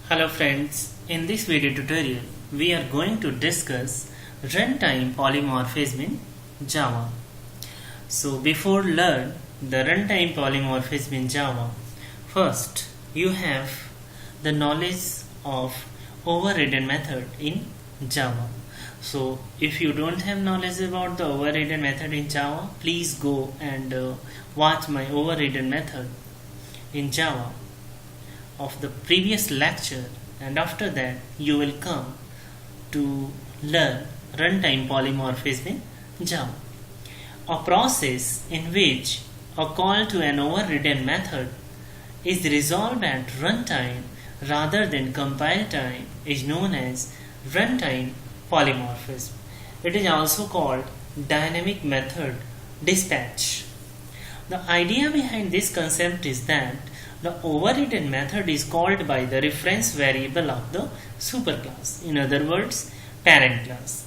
Hello friends, in this video tutorial we are going to discuss runtime polymorphism in Java. So before learn the runtime polymorphism in Java, first you have the knowledge of overridden method in Java. So if you don't have knowledge about the overridden method in Java, please go and watch my overridden method in Java of the previous lecture, and after that you will come to learn runtime polymorphism in Java, a process in which a call to an overridden method is resolved at runtime rather than compile time is known as runtime polymorphism. It is also called dynamic method dispatch. The idea behind this concept is that the overridden method is called by the reference variable of the superclass, in other words, parent class.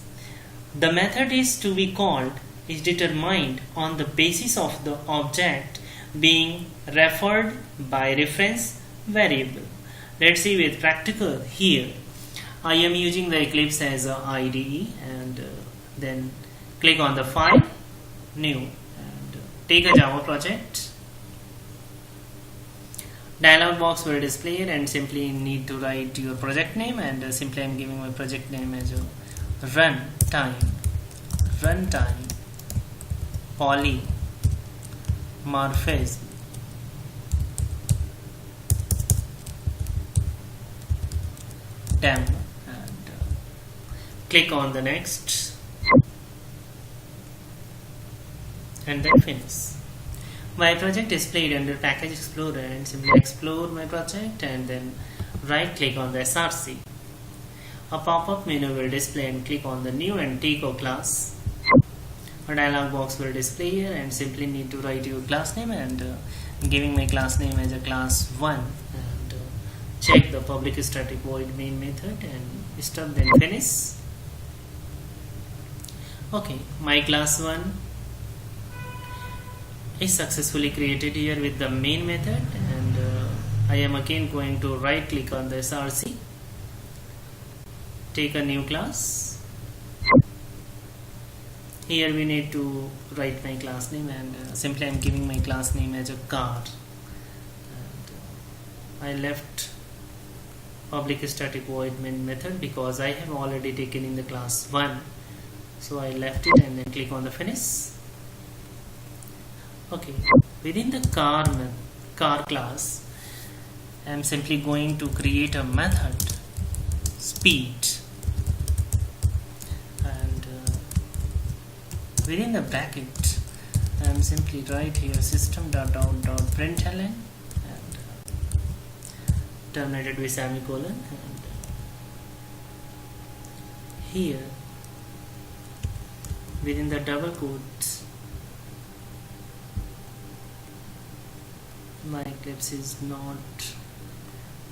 The method is to be called is determined on the basis of the object being referred by reference variable. Let's see with practical here. I am using the Eclipse as a IDE, and then click on the file, new, and take a Java project. Dialog box will display it, and simply need to write your project name, and simply I am giving my project name as a runtime polymorphism demo, and click on the next and then finish. My project is displayed under Package Explorer, and simply explore my project and then right click on the SRC. A pop-up menu will display, and click on the new and take a class. A dialog box will display here, and simply need to write your class name, and giving my class name as a class 1, and check the public static void main method and stop, then finish. Okay, my class 1 is successfully created here with the main method, and I am again going to right click on the SRC, take a new class. Here we need to write my class name, and simply I am giving my class name as a car, and I left public static void main method because I have already taken in the class 1, so I left it, and then click on the finish. Okay, within the car class, I am simply going to create a method speed, and within the bracket I am simply write here system.out.println and terminated with semicolon, and here within the double quotes my Eclipse is not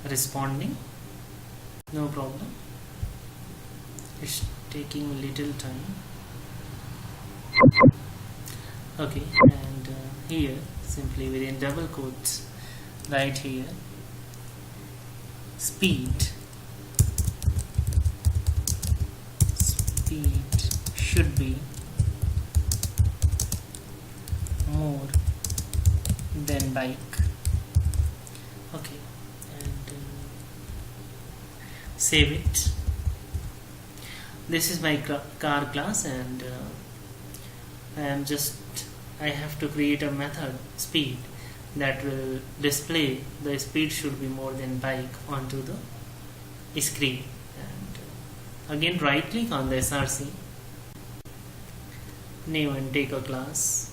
responding. No problem, it's taking a little time. Okay, and here simply within double quotes right here speed should be more than bike. Okay, and save it. This is my car class, and I have to create a method speed that will display the speed should be more than bike onto the screen, and again right click on the SRC, new, and take a class.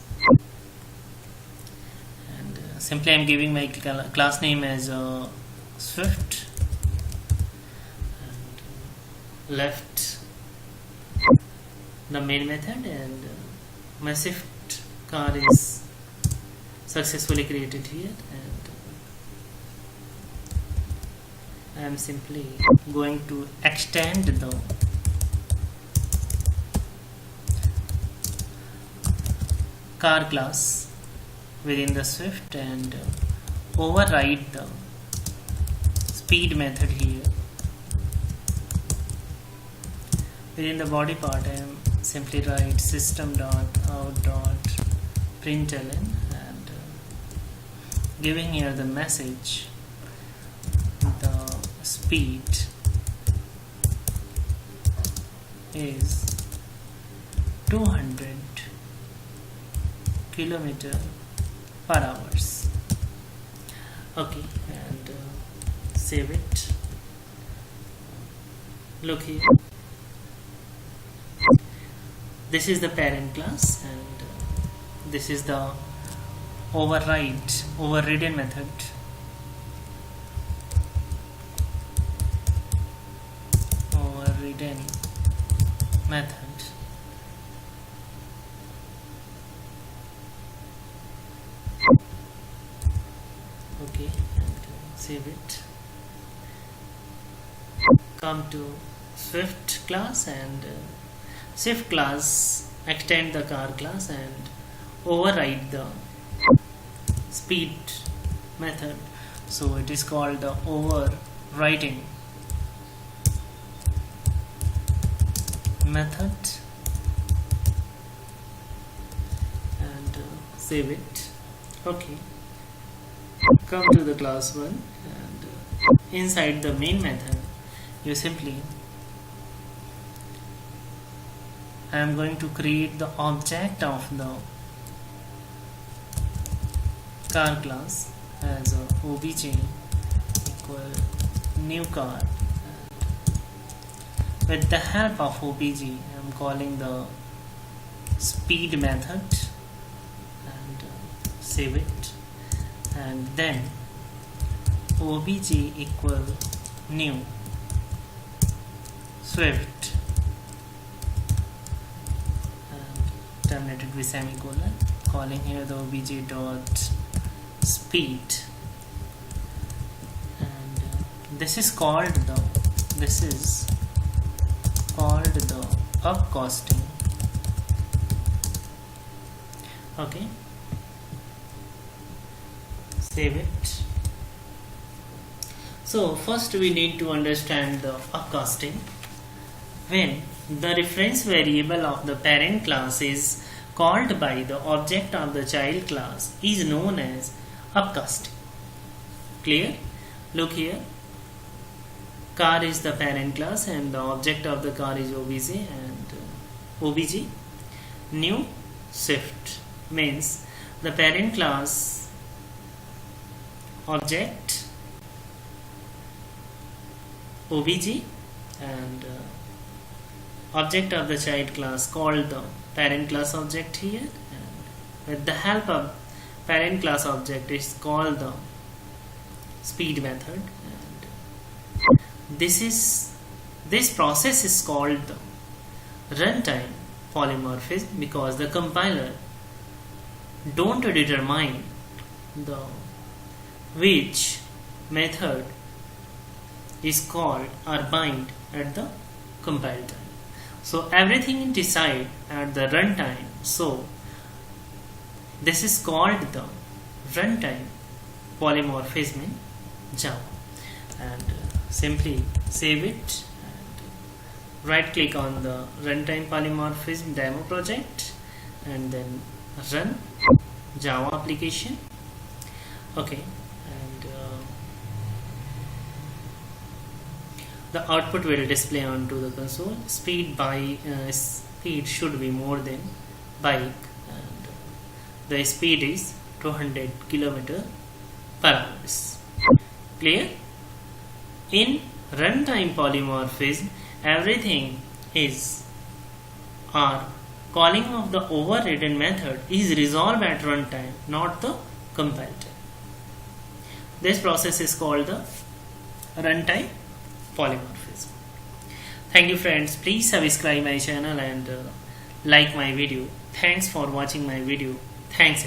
Simply I am giving my class name as Swift, and left the main method, and my Swift car is successfully created here, and I am simply going to extend the car class within the Swift and override the speed method here. Within the body part, I am simply write system.out.println and giving here the message, the speed is 200 kilometer per hours. Okay, and save it. Look here, this is the parent class, and this is the overridden method. Overridden method. Okay, and save it. Come to Swift class, and Swift class extend the car class and override the speed method, so it is called the overriding method, and save it. Okay, come to the class 1, and inside the main method you simply, I am going to create the object of the car class as a obj equal new car, and with the help of obj I am calling the speed method, and save it, and then obj equal new Swift and terminated with semicolon, calling here the obj dot speed, and this is called the upcasting. Okay, save it. So first we need to understand the upcasting. When the reference variable of the parent class is called by the object of the child class is known as upcasting. Clear? Look here, car is the parent class and the object of the car is obj, and obj new Swift means the parent class object obj and object of the child class called the parent class object here, and with the help of parent class object is called the speed method, and this process is called the runtime polymorphism, because the compiler don't determine the which method is called or bind at the compile time. So everything is decided at the runtime. So this is called the runtime polymorphism in Java, and simply save it and right click on the runtime polymorphism demo project and then run Java application. Okay, and the output will display onto the console. Speed should be more than bike, and the speed is 200 km per hour. Clear? In runtime polymorphism, everything is calling of the overridden method is resolved at runtime, not the compile time. This process is called the runtime polymorphism. Thank you friends, please subscribe my channel and like my video. Thanks for watching my video. Thanks.